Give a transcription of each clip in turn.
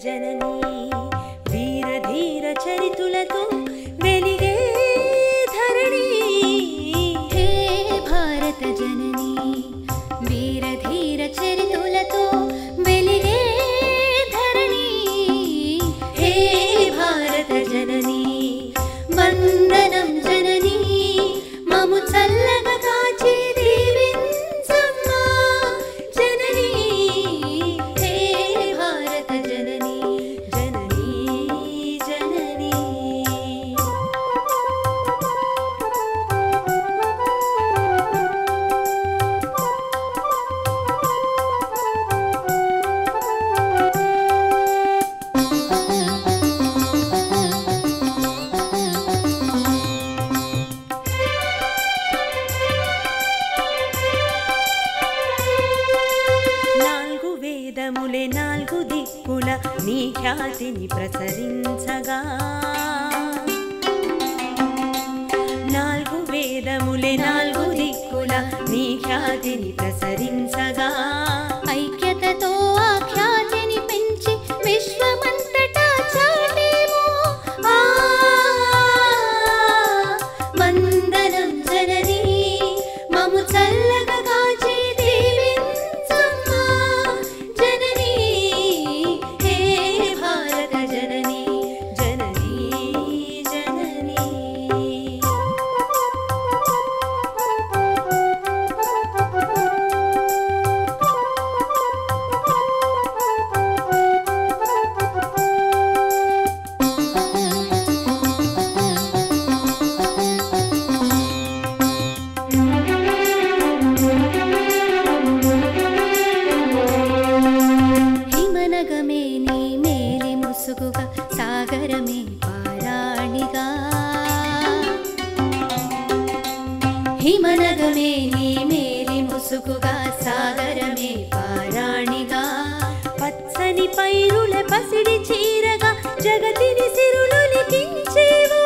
जननी वीर धीर चरितुलतो वेलिगे धरणी हे भारत जननी वीर धीर चरितुलतो वेलिगे धरणी हे भारत जननी वंदनं जननी ममु चल्लगा काची दीविंचम्मा जननी हे भारत जननी వేదములే నాలుగు దిక్కుల నీ ఖ్యాతిని ప్రసరించగా నాలుగు వేదములే నాలుగు దిక్కుల నీ ఖ్యాతిని ప్రసరించగా ఐక్యతతో ఆ ఖ్యాతిని పెంచి విశ్వమంతటా చాటేమో వందనం జననీ మము చల్లగా కాచి సాగరమే పారాణిగా హిమనగమే నీ మేలి ముసుగుగా సాగరమే పారాణిగా పచ్చని పైరుల పసిడి చీరగా జగతిని సిరులొలికించేవు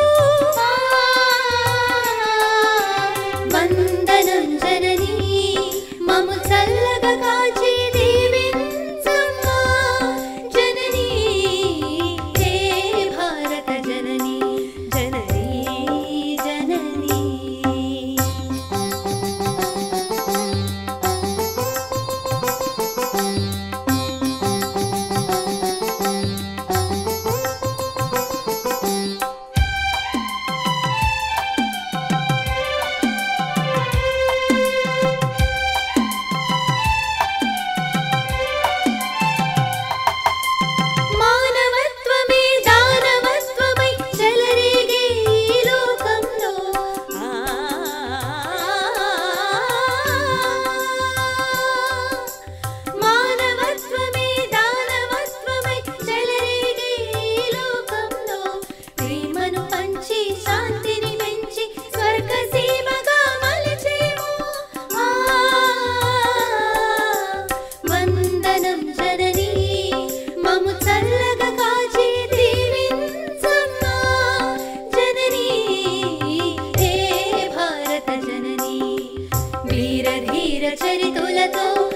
వందనం జననీ మము చల్లగా కాచి वीर धीर चरितुलतो